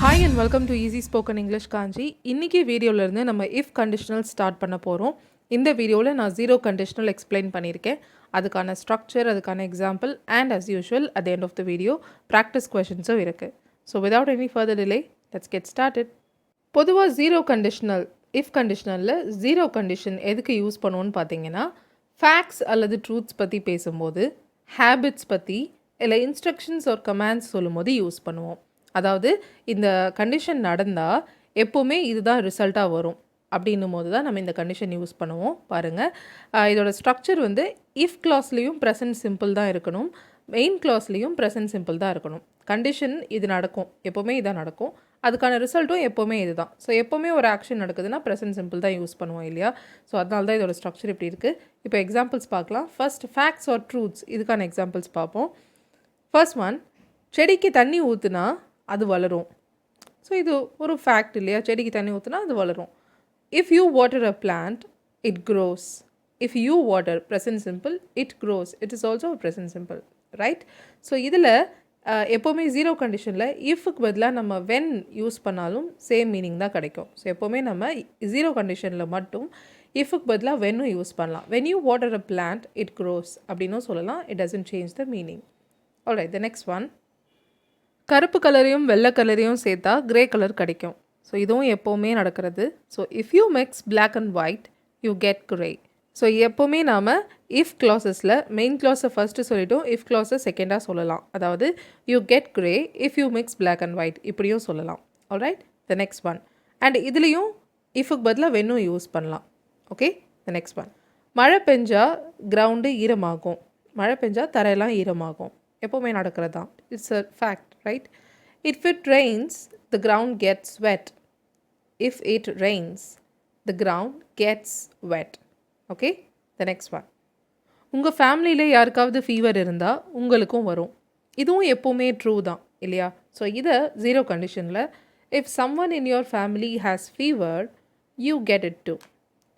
Hi and welcome to easy spoken English Kanchi. இன்றைக்கி வீடியோவிலேருந்து நம்ம இஃப் கண்டிஷனல் ஸ்டார்ட் பண்ண போகிறோம். இந்த வீடியோவில் நான் ஜீரோ கண்டிஷனல் எக்ஸ்பிளைன் பண்ணியிருக்கேன். அதுக்கான ஸ்ட்ரக்சர், அதுக்கான example and as usual at the end of the video practice கொஷின்ஸும் இருக்குது. So without any further delay let's get started. பொதுவாக ஜீரோ கண்டிஷனல் இஃப் கண்டிஷனலில் ஜீரோ கண்டிஷன் எதுக்கு யூஸ் பண்ணுவோன்னு பார்த்தீங்கன்னா, ஃபேக்ட்ஸ் அல்லது ட்ரூத்ஸ் பற்றி பேசும்போது, ஹேபிட்ஸ் பற்றி இல்லை இன்ஸ்ட்ரக்ஷன்ஸ் ஒரு கமாண்ட்ஸ் சொல்லும்போது யூஸ் பண்ணுவோம். அதாவது இந்த கண்டிஷன் நடந்தால் எப்போவுமே இதுதான் ரிசல்ட்டாக வரும் அப்படின்னும் போது தான் நம்ம இந்த கண்டிஷன் யூஸ் பண்ணுவோம். பாருங்கள், இதோட ஸ்ட்ரக்சர் வந்து இஃப் கிளாஸ்லேயும் ப்ரெசன்ட் சிம்பிள் தான் இருக்கணும், மெயின் கிளாஸ்லேயும் ப்ரெசன்ட் சிம்பிள் தான் இருக்கணும். கண்டிஷன் இது நடக்கும், எப்போவுமே இதான் நடக்கும், அதுக்கான ரிசல்ட்டும் எப்போவுமே இது தான். ஸோ எப்போவுமே ஒரு ஆக்ஷன் நடக்குதுன்னா ப்ரெசன்ட் சிம்பிள் தான் யூஸ் பண்ணுவோம் இல்லையா? ஸோ அதனால தான் இதோட ஸ்ட்ரக்சர் இப்படி இருக்குது. இப்போ எக்ஸாம்பிள்ஸ் பார்க்கலாம். ஃபர்ஸ்ட் ஃபேக்ட்ஸ் ஆர் ட்ரூத்ஸ், இதுக்கான எக்ஸாம்பிள்ஸ் பார்ப்போம். ஃபர்ஸ்ட் ஒன், செடிக்கு தண்ணி ஊற்றுனா அது வளரும். ஸோ இது ஒரு ஃபேக்ட் இல்லையா? செடிக்கு தண்ணி ஊற்றுனா அது வளரும். If you water a plant it cross. If you water present simple, it cross, it is also present simple, right? So இதில் எப்போவுமே ஜீரோ கண்டிஷனில் இஃப்க்கு பதிலாக நம்ம வென் யூஸ் பண்ணாலும் சேம் மீனிங் தான் கிடைக்கும். ஸோ எப்போவுமே நம்ம ஜீரோ கண்டிஷனில் மட்டும் இஃப்க்கு பதிலாக வென்னும் யூஸ் பண்ணலாம். When you water a plant it cross அப்படின்னும் சொல்லலாம். It doesn't change the meaning. Alright, the next one, கருப்பு கலரையும் வெள்ளை கலரையும் சேர்த்தா கிரே கலர் கிடைக்கும். ஸோ இதுவும் எப்போவுமே நடக்கிறது. So if you mix black and white you get grey. So எப்போவுமே நாம் இஃப் கிளாஸஸில் மெயின் கிளாஸை ஃபஸ்ட்டு சொல்லிட்டோம், இஃப் கிளாஸை செகண்டாக சொல்லலாம். அதாவது you get grey if you mix black and white இப்படியும் சொல்லலாம். Alright, the next one, and இதுலேயும் இஃப்க்கு பதிலாக வென்னும் யூஸ் பண்ணலாம். ஓகே, த நெக்ஸ்ட் ஒன், மழை பெஞ்சால் கிரவுண்டு ஈரமாகும். மழை பெஞ்சால் தரையெல்லாம் ஈரமாகும், எப்போவுமே நடக்கிறது தான். It's a fact, right? If it rains, the ground gets wet. If it rains, the ground gets wet. Okay? The next one. உங்கள் ஃபேமிலியில் யாருக்காவது ஃபீவர் இருந்தால் உங்களுக்கும் வரும். இதுவும் எப்போவுமே ட்ரூ தான் இல்லையா? ஸோ இதை ஜீரோ கண்டிஷனில் if someone in your family has fever you get it too.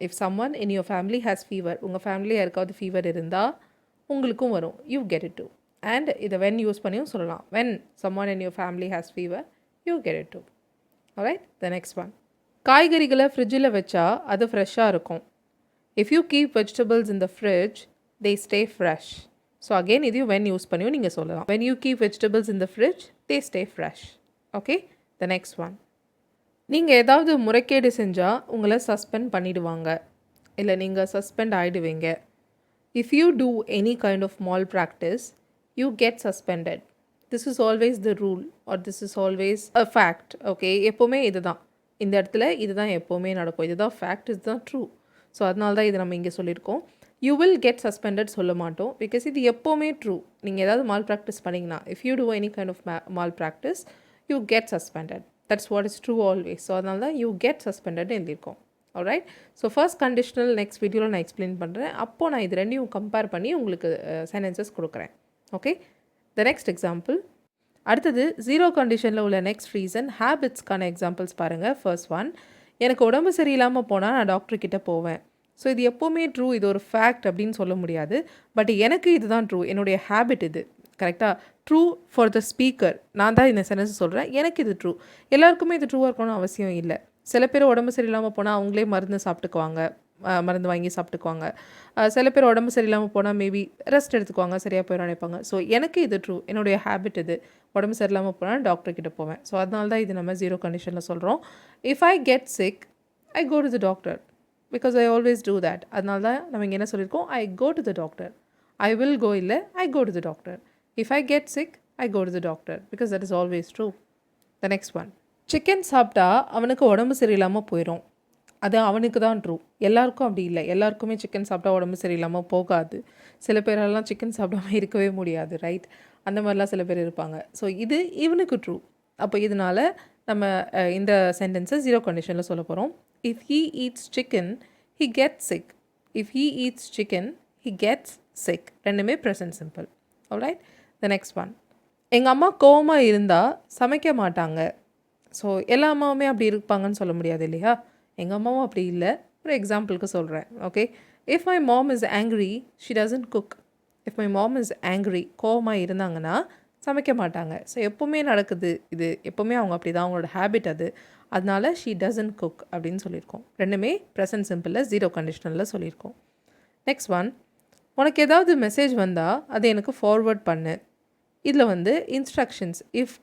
If someone in your family has fever, உங்கள் ஃபேமிலியில் யாருக்காவது ஃபீவர் இருந்தால் உங்களுக்கும் வரும், you get it too. And இதை வென் யூஸ் பண்ணியும் சொல்லலாம். When someone in your family has fever you get it too. alright, the next one, காய்கறிகளை ஃப்ரிட்ஜில் வச்சா அது ஃப்ரெஷ்ஷாக இருக்கும். if you keep vegetables in the fridge they stay fresh. So again இதையும் வென் யூஸ் பண்ணியும் நீங்கள் சொல்லலாம். when you keep vegetables in the fridge they stay fresh. okay, the next one, நீங்கள் ஏதாவது முறைகேடு செஞ்சால் உங்களை சஸ்பெண்ட் பண்ணிடுவாங்க, இல்லை நீங்கள் suspend ஆகிடுவீங்க. if you do any kind of malpractice you get suspended. This is always the rule or this is always a fact. okay, எப்போவுமே இதுதான், இந்த இடத்துல இதுதான் எப்போவுமே நடக்கும், இதுதான் ஃபேக்ட், இதுதான் ட்ரூ. ஸோ அதனால தான் இது நம்ம இங்கே சொல்லியிருக்கோம். யூ வில் கெட் சஸ்பெண்டட் சொல்ல மாட்டோம், பிகாஸ் இது எப்போவுமே ட்ரூ. நீங்கள் ஏதாவது மால் ப்ராக்டிஸ் பண்ணிங்கன்னா, if you do any kind of malpractice you get suspended. That's what is true always. So அதனால தான் யூ கெட் சஸ்பெண்டட் எழுதியிருக்கோம். Alright, so first conditional next வீடியோவில் நான் எக்ஸ்பிளைன் பண்ணுறேன். அப்போது நான் இது ரெண்டையும் கம்பேர் பண்ணி உங்களுக்கு சென்டென்சஸ் கொடுக்குறேன். Okay, the next example. அடுத்தது ஜீரோ கண்டிஷனில் உள்ள நெக்ஸ்ட் ரீசன் ஹேபிட்ஸ்க்கான எக்ஸாம்பிள்ஸ் பாருங்கள். ஃபர்ஸ்ட் ஒன், எனக்கு உடம்பு சரியில்லாமல் போனால் நான் டாக்டர்கிட்ட போவேன். ஸோ இது எப்போவுமே ட்ரூ, இது ஒரு ஃபேக்ட் அப்படின்னு சொல்ல முடியாது. பட் எனக்கு இதுதான் ட்ரூ, என்னுடைய ஹேபிட் இது. கரெக்டாக ட்ரூ ஃபார் த ஸ்பீக்கர். நான் தான் இந்த சென்டென்ஸ் சொல்கிறேன், எனக்கு இது ட்ரூ. எல்லாருக்குமே இது ட்ரூவாக இருக்கணும்னு அவசியம் இல்லை. சில பேர் உடம்பு சரியில்லாமல் போனால் அவங்களே மருந்து சாப்பிட்டுக்குவாங்க, மருந்து வாங்கி சாப்பிட்டுக்குவாங்க. சில பேர் உடம்பு சரியில்லாமல் போனால் மேபி ரெஸ்ட் எடுத்துக்குவாங்க, சரியாக போயிடும் நினைப்பாங்க. ஸோ எனக்கு இது ட்ரூ, என்னுடைய ஹேபிட் இது. உடம்பு சரியில்லாமல் போனால் டாக்டர்கிட்ட போவேன். ஸோ அதனால தான் இது நம்ம ஜீரோ கண்டிஷனில் சொல்கிறோம். If I get sick I go to the doctor because I always do that. அதனால தான் நம்ம இங்கே என்ன சொல்லியிருக்கோம், I go to the doctor. I will go இல்லை, I go to the doctor. If I get sick I go to the doctor because that is always true. The next one, chicken சாப்பிட்டா அவனுக்கு உடம்பு சரியில்லாமல் போயிடும். அது அவனுக்கு தான் true, எல்லாருக்கும் அப்படி இல்லை. எல்லாருக்குமே சிக்கன் சாப்பிட்டா உடம்பு சரியில்லாமல் போகாது. சில பேரெல்லாம் சிக்கன் சாப்பிடாம இருக்கவே முடியாது, ரைட்? அந்த மாதிரிலாம் சில பேர் இருப்பாங்க. ஸோ இது இவனுக்கு ட்ரூ. அப்போ இதனால் நம்ம இந்த சென்டென்ஸை ஜீரோ கண்டிஷனில் சொல்ல போகிறோம். If he eats chicken he gets sick. If he eats chicken he gets sick. ரெண்டுமே present simple. Alright, the next one, எங்கள் அம்மா கோவமாக இருந்தால் சமைக்க மாட்டாங்க. ஸோ எல்லா அம்மாவுமே அப்படி இருப்பாங்கன்னு சொல்ல முடியாது இல்லையா? எங்கள் அம்மாவும் அப்படி இல்லை, ஒரு எக்ஸாம்பிளுக்கு சொல்கிறேன். Okay, if my mom is angry she doesn't cook. If my mom is angry, கோவமாக இருந்தாங்கன்னா சமைக்க மாட்டாங்க. ஸோ எப்போவுமே நடக்குது இது. எப்போவுமே அவங்க அப்படி தான், அவங்களோட ஹேபிட் அது. அதனால ஷீ டசன்ட் குக் அப்படின்னு சொல்லியிருக்கோம். ரெண்டுமே ப்ரெசன்ட் சிம்பிளில் ஜீரோ கண்டிஷனலில் சொல்லியிருக்கோம். நெக்ஸ்ட் ஒன், உனக்கு ஏதாவது மெசேஜ் வந்தால் அதை எனக்கு ஃபார்வர்ட் பண்ணு. இதில் வந்து இன்ஸ்ட்ரக்ஷன்ஸ், இஃப்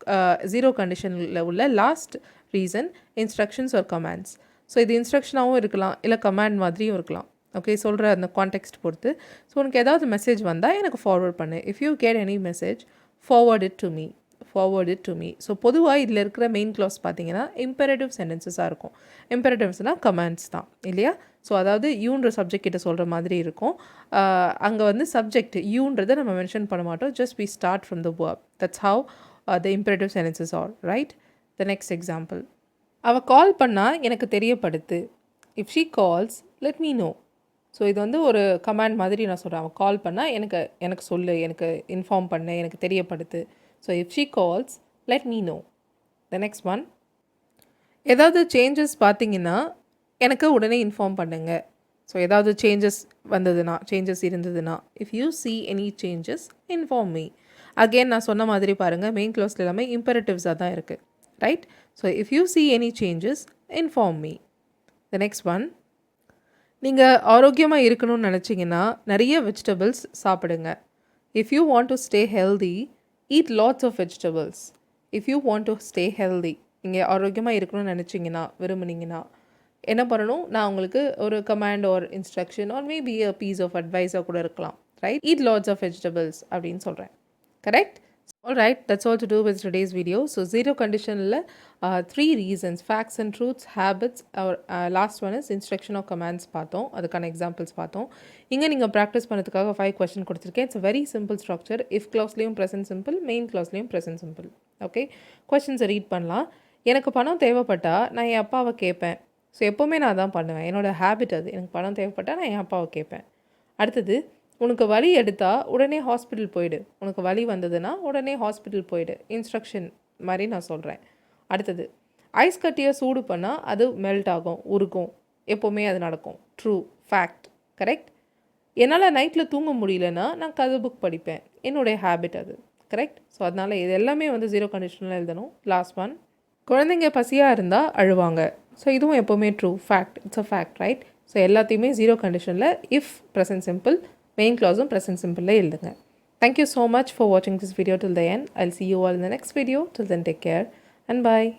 ஜீரோ கண்டிஷனில் உள்ள last reason instructions are commands. So இது இன்ஸ்ட்ரக்ஷனாகவும் இருக்கலாம், இல்லை கமாண்ட் மாதிரியும் இருக்கலாம். ஓகே, சொல்கிற அந்த கான்டெக்ஸ்ட் பொறுத்து. ஸோ உனக்கு ஏதாவது மெசேஜ் வந்தால் எனக்கு ஃபார்வர்ட் பண்ணு. If you get any message forward it to me. forward it to me. So பொதுவாக இதில் இருக்கிற மெயின் க்ளாஸ் பார்த்தீங்கன்னா இம்பெரேட்டிவ் சென்டென்சஸாக இருக்கும். இம்பெரேட்டிவ்ஸ்னால் கமாண்ட்ஸ் தான் இல்லையா? ஸோ அதாவது யூன்ற சப்ஜெக்ட் கிட்ட சொல்கிற மாதிரி இருக்கும். அங்கே வந்து சப்ஜெக்ட் யூன்றதை நம்ம மென்ஷன் பண்ண மாட்டோம். Just we start from the verb. That's how the imperative sentences are, right? The next example. அவள் கால் பண்ணால் எனக்கு தெரியப்படுத்து. If she calls, let me know. So இது வந்து ஒரு கமாண்ட் மாதிரி நான் சொல்கிறேன். அவன் கால் பண்ணால் எனக்கு சொல்லு, எனக்கு இன்ஃபார்ம் பண்ணு, எனக்கு தெரியப்படுத்து. So if she calls let me know. The next one, ஏதாவது சேஞ்சஸ் பார்த்தீங்கன்னா எனக்கு உடனே இன்ஃபார்ம் பண்ணுங்க. ஸோ ஏதாவது சேஞ்சஸ் இருந்ததுன்னா if you see any changes inform me. Again நான் சொன்ன மாதிரி பாருங்கள், மெயின் க்ளாஸில் எல்லாமே இம்பெரட்டிவ்ஸாக தான் இருக்குது, right? So if you see any changes inform me. The next one, நீங்கள் ஆரோக்கியமாக இருக்கணும்னு நினச்சிங்கன்னா நிறைய வெஜிடபிள்ஸ் சாப்பிடுங்க. If you want to stay healthy, eat lots of vegetables. If you want to stay healthy, நீங்கள் ஆரோக்கியமாக இருக்கணும்னு நினச்சிங்கன்னா, விரும்புனீங்கன்னா என்ன பண்ணணும்? நான் உங்களுக்கு ஒரு command or instruction or maybe a piece of அட்வைஸாக கூட இருக்கலாம், right? Eat lots of vegetables அப்படின்னு சொல்கிறேன். Correct? Alright, that's all to do with today's video. So zero conditional 3 reasons, facts and truths, habits. Our last one is instruction or commands பார்த்தோம். அதுக்கான examples பார்த்தோம். இங்கே நீங்கள் ப்ராக்டிஸ் பண்ணுறதுக்காக 5 question கொடுத்துருக்கேன். It's a very simple structure. if clauseலையும் present simple, main clauseலையும் present simple. Okay, கொஸ்டின்ஸை ரீட் பண்ணலாம். எனக்கு பணம் தேவைப்பட்டா நான் என் அப்பாவை கேட்பேன். ஸோ எப்போவுமே நான் தான் பண்ணுவேன், என்னோடய ஹேபிட் அது. எனக்கு பணம் தேவைப்பட்டால் நான் என் அப்பாவை கேட்பேன். அடுத்தது, உனக்கு வலி எடுத்தால் உடனே ஹாஸ்பிட்டல் போயிடு. உனக்கு வலி வந்ததுன்னா உடனே ஹாஸ்பிட்டல் போயிடு. இன்ஸ்ட்ரக்ஷன் மாதிரி நான் சொல்கிறேன். அடுத்தது, ஐஸ் கட்டியை சூடு பண்ணால் அது மெல்ட் ஆகும், உருகும். எப்போவுமே அது நடக்கும். True, fact, correct? என்னால் நைட்டில் தூங்க முடியலன்னா நான் கதை புக் படிப்பேன். என்னுடைய ஹேபிட் அது, கரெக்ட்? ஸோ அதனால் இது எல்லாமே வந்து ஜீரோ கண்டிஷனில் எழுதணும். லாஸ்ட் ஒன், குழந்தைங்க பசியாக இருந்தால் அழுவாங்க. ஸோ இதுவும் எப்போவுமே true, fact, it's a fact, right? So எல்லாத்தையுமே ஜீரோ கண்டிஷனில் if present simple, main clause present simple எழுதுங்க. Thank you so much for watching this video till the end. I'll see you all in the next video. Till then, take care and bye.